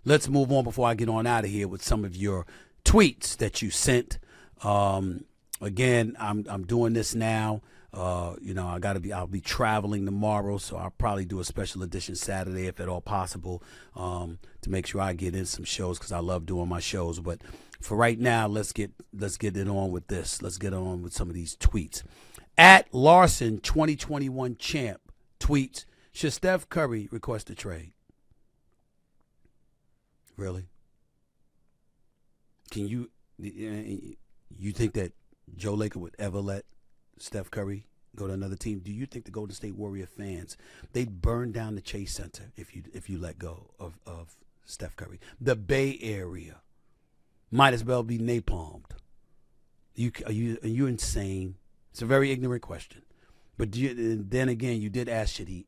let's move on before I get on out of here with some of your tweets that you sent. Again, I'm doing this now. I'll be traveling tomorrow, so I'll probably do a special edition Saturday if at all possible, to make sure I get in some shows because I love doing my shows. But for right now, let's get it on with this. Let's get on with some of these tweets. At Larson 2021 champ tweets, should Steph Curry request a trade? Really? Can you think that Joe Lacob would ever let Steph Curry go to another team? Do you think the Golden State Warrior fans, they'd burn down the Chase Center if you let go of Steph Curry? The Bay Area might as well be napalmed. Are you insane? It's a very ignorant question. But then again, you did ask, should he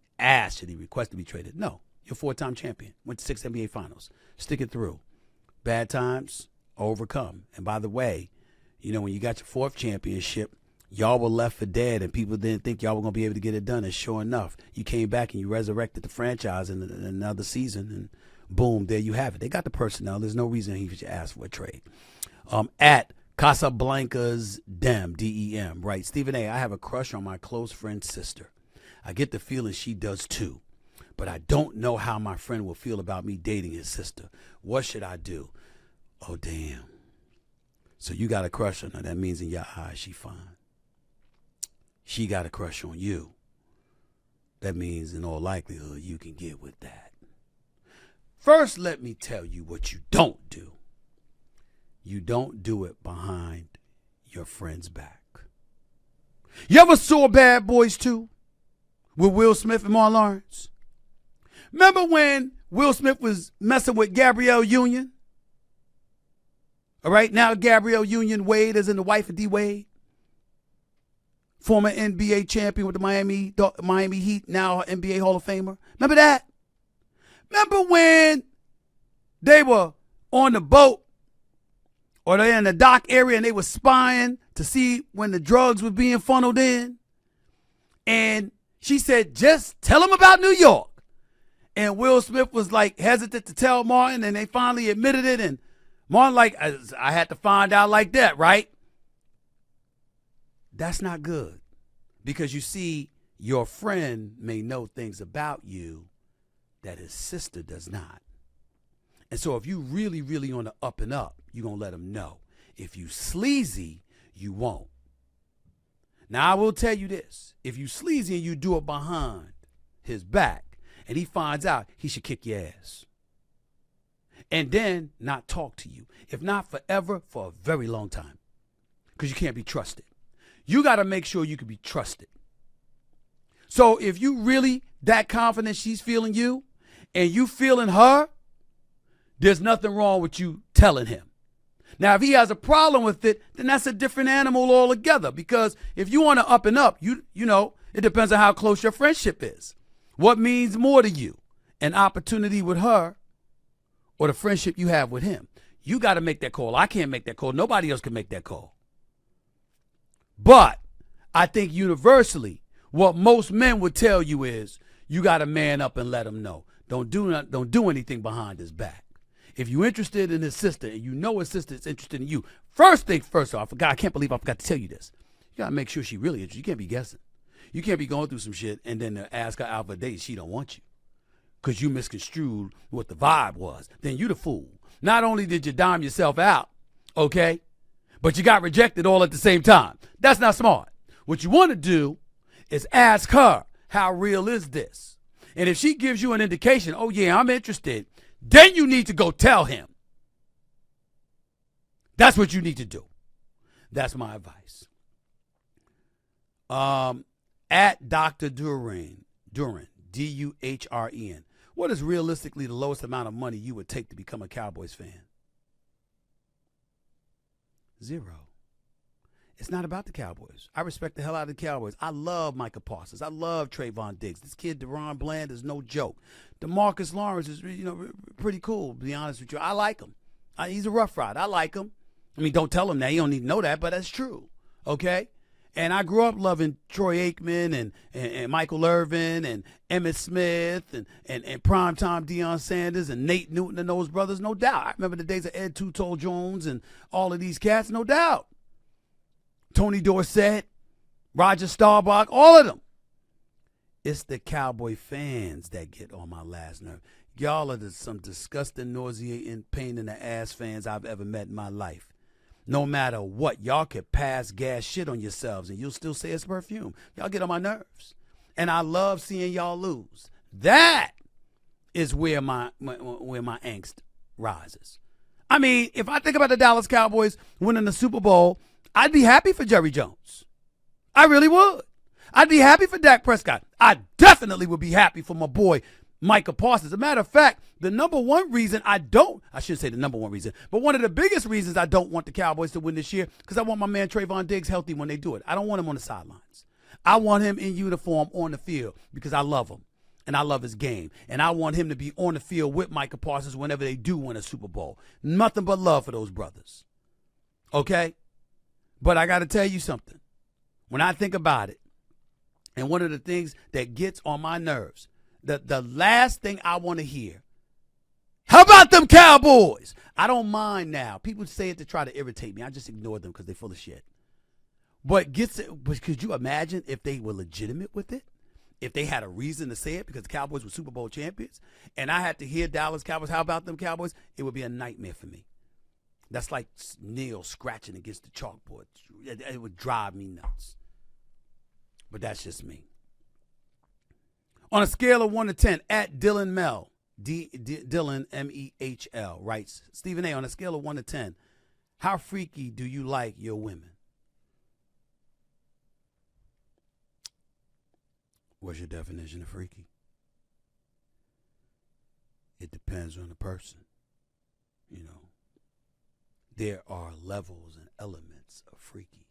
request to be traded? No. You're a 4-time champion. Went to 6 NBA Finals. Stick it through. Bad times, overcome. And by the way, when you got your 4th championship, y'all were left for dead, and people didn't think y'all were going to be able to get it done. And sure enough, you came back and you resurrected the franchise in another season, and boom, there you have it. They got the personnel. There's no reason he should ask for a trade. At Casablanca's D-E-M, right? Stephen A., I have a crush on my close friend's sister. I get the feeling she does too, but I don't know how my friend will feel about me dating his sister. What should I do? Oh, damn. So you got a crush on her. That means in your eyes she fine. She got a crush on you. That means in all likelihood you can get with that. First, let me tell you what you don't do. You don't do it behind your friend's back. You ever saw Bad Boys 2 with Will Smith and Martin Lawrence? Remember when Will Smith was messing with Gabrielle Union? All right, now Gabrielle Union Wade is in the wife of D. Wade. Former NBA champion with the Miami Heat, now NBA Hall of Famer. Remember that? Remember when they were on the boat or they're in the dock area and they were spying to see when the drugs were being funneled in? And she said, just tell them about New York. And Will Smith was like hesitant to tell Martin, and they finally admitted it. And Martin like, I had to find out like that, right? That's not good, because you see, your friend may know things about you that his sister does not. And so if you really, really on the up and up, you're going to let him know. If you sleazy, you won't. Now, I will tell you this. If you sleazy and you do it behind his back and he finds out, he should kick your ass. And then not talk to you. If not forever, for a very long time. Because you can't be trusted. You got to make sure you can be trusted. So if you really that confident she's feeling you and you feeling her, there's nothing wrong with you telling him. Now, if he has a problem with it, then that's a different animal altogether. Because if you want to up and up, you know, it depends on how close your friendship is. What means more to you? An opportunity with her or the friendship you have with him? You got to make that call. I can't make that call. Nobody else can make that call. But I think universally, what most men would tell you is you got to man up and let him know. Don't do anything behind his back. If you're interested in his sister and you know his sister is interested in you, first off, I can't believe I forgot to tell you this. You got to make sure she really interested. You can't be guessing. You can't be going through some shit and then ask her out for a date. She don't want you because you misconstrued what the vibe was. Then you the fool. Not only did you dime yourself out, okay, but you got rejected all at the same time. That's not smart. What you want to do is ask her, how real is this? And if she gives you an indication, oh yeah, I'm interested, then you need to go tell him. That's what you need to do. That's my advice. At Dr. Duran, Duhren, what is realistically the lowest amount of money you would take to become a Cowboys fan? 0. It's not about the Cowboys. I respect the hell out of the Cowboys. I love Micah Parsons. I love Trayvon Diggs. This kid, Deron Bland, is no joke. DeMarcus Lawrence is, pretty cool, to be honest with you. I like him. He's a rough ride. I like him. I mean, don't tell him that. You don't need to know that, but that's true. Okay? And I grew up loving Troy Aikman and Michael Irvin and Emmitt Smith and primetime Deion Sanders and Nate Newton and those brothers, no doubt. I remember the days of Ed Tuto Jones and all of these cats, no doubt. Tony Dorsett, Roger Staubach, all of them. It's the Cowboy fans that get on my last nerve. Y'all are some disgusting, nauseating, pain in the ass fans I've ever met in my life. No matter what, y'all could pass gas shit on yourselves and you'll still say it's perfume. Y'all get on my nerves. And I love seeing y'all lose. That is where my angst rises. I mean, if I think about the Dallas Cowboys winning the Super Bowl, I'd be happy for Jerry Jones. I really would. I'd be happy for Dak Prescott. I definitely would be happy for my boy Micah Parsons. As a matter of fact, the number one reason I shouldn't say the number one reason, but one of the biggest reasons I don't want the Cowboys to win this year, because I want my man Trayvon Diggs healthy when they do it. I don't want him on the sidelines. I want him in uniform on the field because I love him and I love his game. And I want him to be on the field with Micah Parsons whenever they do win a Super Bowl. Nothing but love for those brothers. Okay? But I got to tell you something. When I think about it, and one of the things that gets on my nerves, the last thing I want to hear, how about them Cowboys? I don't mind now. People say it to try to irritate me. I just ignore them because they're full of shit. But could you imagine if they were legitimate with it? If they had a reason to say it because the Cowboys were Super Bowl champions and I had to hear Dallas Cowboys, how about them Cowboys? It would be a nightmare for me. That's like nails scratching against the chalkboard. It would drive me nuts. But that's just me. On a scale of 1 to 10, at Dylan Mel, Dylan M-E-H-L, writes, Stephen A., on a scale of 1 to 10, how freaky do you like your women? What's your definition of freaky? It depends on the person. You know, there are levels and elements of freaky.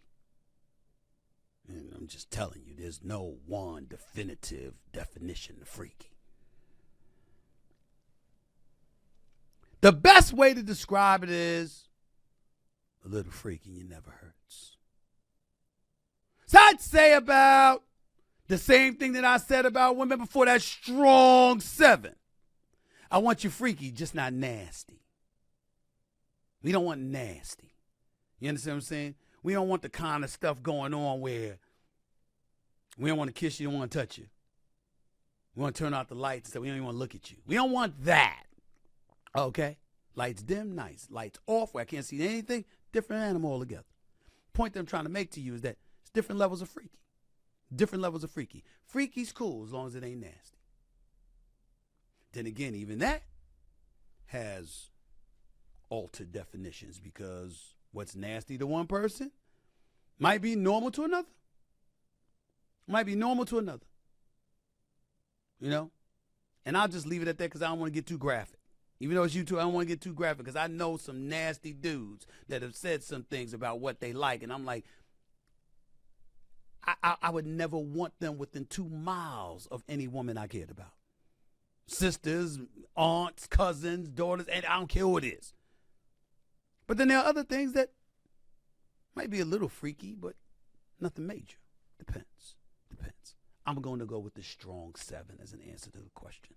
And I'm just telling you, there's no one definitive definition of freaky. The best way to describe it is a little freaky, you never hurts. So I'd say about the same thing that I said about women before, that strong 7. I want you freaky, just not nasty. We don't want nasty. You understand what I'm saying? We don't want the kind of stuff going on where we don't want to kiss you, don't want to touch you. We want to turn out the lights and say we don't even want to look at you. We don't want that. Okay? Lights dim, nice. Lights off where I can't see anything, different animal altogether. Point that I'm trying to make to you is that it's different levels of freaky. Different levels of freaky. Freaky's cool as long as it ain't nasty. Then again, even that has altered definitions because what's nasty to one person might be normal to another. Might be normal to another. You know? And I'll just leave it at that because I don't want to get too graphic. Even though it's YouTube, I don't want to get too graphic because I know some nasty dudes that have said some things about what they like. And I'm like, I would never want them within 2 miles of any woman I cared about. Sisters, aunts, cousins, daughters, and I don't care who it is. But then there are other things that might be a little freaky, but nothing major. Depends. I'm going to go with the strong 7 as an answer to the question.